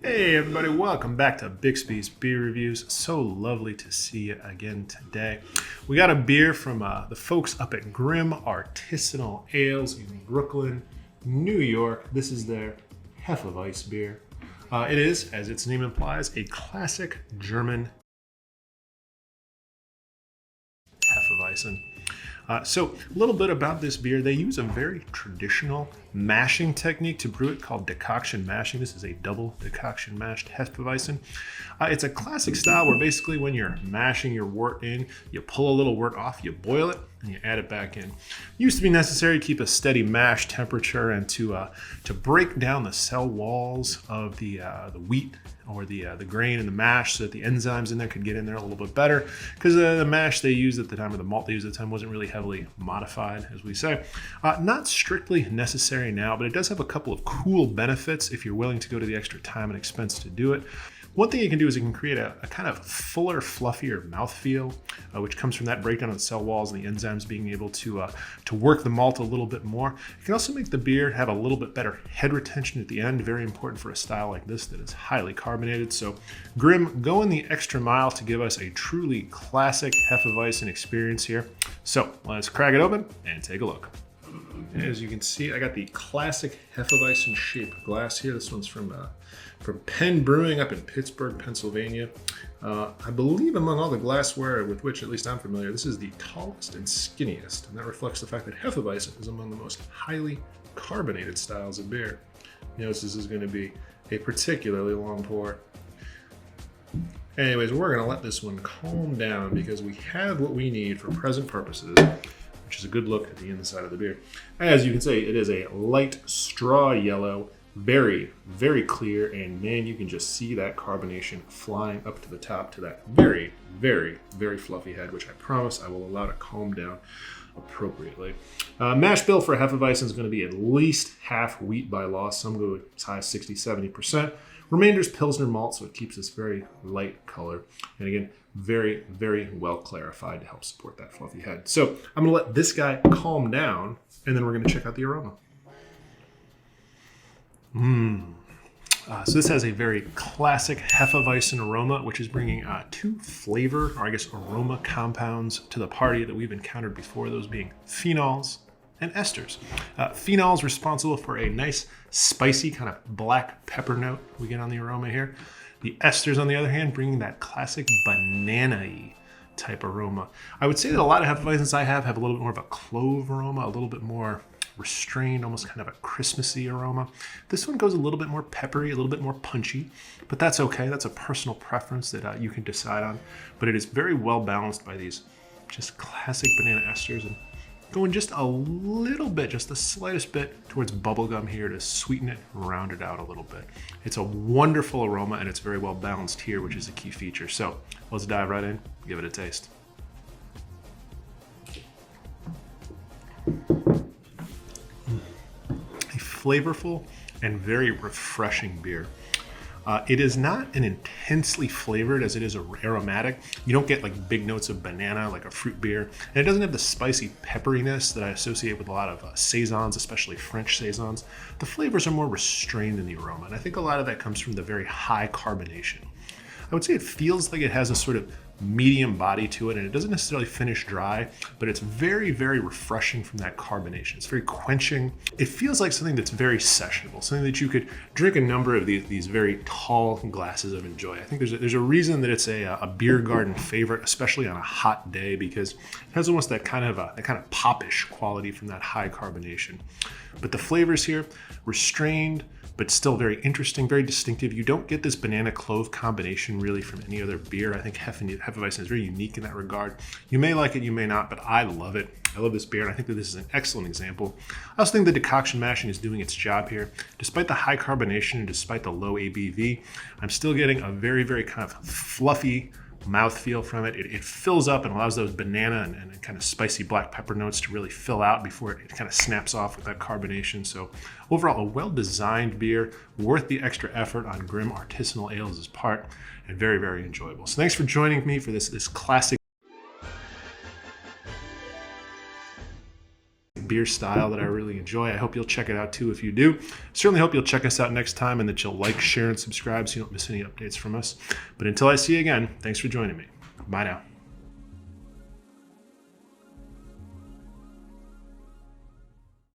Hey everybody, welcome back to Bixby's Beer Reviews. So lovely to see you again today. We got a beer from the folks up at Grimm Artisanal Ales in Brooklyn, New York. This is their Hefeweissbier. It is, as its name implies, a classic German Hefeweizen. So a little bit about this beer. They use a very traditional mashing technique to brew it called decoction mashing. This is a double decoction mashed Hefeweizen. It's a classic style where basically when you're mashing your wort in, you pull a little wort off, you boil it, and you add it back in. It used to be necessary to keep a steady mash temperature and to break down the cell walls of the wheat or the grain and the mash so that the enzymes in there could get in there a little bit better, because the mash they used at the time, or the malt they used at the time, wasn't really heavily modified, as we say. Not strictly necessary now, but it does have a couple of cool benefits if you're willing to go to the extra time and expense to do it. One thing you can do is you can create a kind of fuller, fluffier mouthfeel, which comes from that breakdown of the cell walls and the enzymes being able to work the malt a little bit more. It can also make the beer have a little bit better head retention at the end, very important for a style like this that is highly carbonated. So Grimm going the extra mile to give us a truly classic Hefeweizen experience here. So let's crack it open and take a look. As you can see, I got the classic Hefeweizen shaped glass here. This one's from Penn Brewing up in Pittsburgh, Pennsylvania. I believe among all the glassware with which at least I'm familiar, this is the tallest and skinniest, and that reflects the fact that Hefeweizen is among the most highly carbonated styles of beer. Notice this is going to be a particularly long pour. Anyways, we're going to let this one calm down because we have what we need for present purposes, which is a good look at the inside of the beer. As you can see, it is a light straw yellow, very, very clear, and man, you can just see that carbonation flying up to the top to that very, very, very fluffy head, which I promise I will allow to calm down appropriately. Mash bill for Hefeweizen is going to be at least half wheat by law. Some go as high as 60-70%. Remainder's Pilsner malt, so it keeps this very light color. And again, very, very well clarified to help support that fluffy head. So I'm going to let this guy calm down, and then we're going to check out the aroma. So this has a very classic Hefeweizen aroma, which is bringing two flavor, or I guess aroma compounds to the party that we've encountered before, those being phenols and esters. Phenols responsible for a nice spicy kind of black pepper note we get on the aroma here. The esters, on the other hand, bringing that classic banana-y type aroma. I would say that a lot of Hefeweizens I have a little bit more of a clove aroma, a little bit more restrained, almost kind of a Christmassy aroma. This one goes a little bit more peppery, a little bit more punchy, but that's okay. That's a personal preference that you can decide on. But it is very well balanced by these just classic banana esters, and going just a little bit, just the slightest bit towards bubblegum here to sweeten it, round it out a little bit. It's a wonderful aroma, and it's very well balanced here, which is a key feature. So let's dive right in, give it a taste. A flavorful and very refreshing beer. It is not an intensely flavored as it is aromatic. You don't get like big notes of banana like a fruit beer. And it doesn't have the spicy pepperiness that I associate with a lot of Saisons, especially French Saisons. The flavors are more restrained in the aroma. And I think a lot of that comes from the very high carbonation. I would say it feels like it has a sort of medium body to it, and it doesn't necessarily finish dry, but it's very, very refreshing from that carbonation. It's very quenching. It feels like something that's very sessionable, something that you could drink a number of these very tall glasses of and enjoy. I think there's a reason that it's a beer garden favorite, especially on a hot day, because it has almost that kind of popish quality from that high carbonation. But the flavors here, restrained, but still very interesting, very distinctive. You don't get this banana clove combination really from any other beer. I think Hefeweizen is very unique in that regard. You may like it, you may not, but I love it. I love this beer, and I think that this is an excellent example. I also think the decoction mashing is doing its job here. Despite the high carbonation and despite the low ABV, I'm still getting a very, very kind of fluffy mouthfeel from it. It fills up and allows those banana and kind of spicy black pepper notes to really fill out before it kind of snaps off with that carbonation. So overall, a well-designed beer, worth the extra effort on Grimm Artisanal Ales' part, and very, very enjoyable. So thanks for joining me for this classic beer style that I really enjoy. I hope you'll check it out too if you do. Certainly hope you'll check us out next time and that you'll like, share, and subscribe so you don't miss any updates from us. But until I see you again, thanks for joining me. Bye now.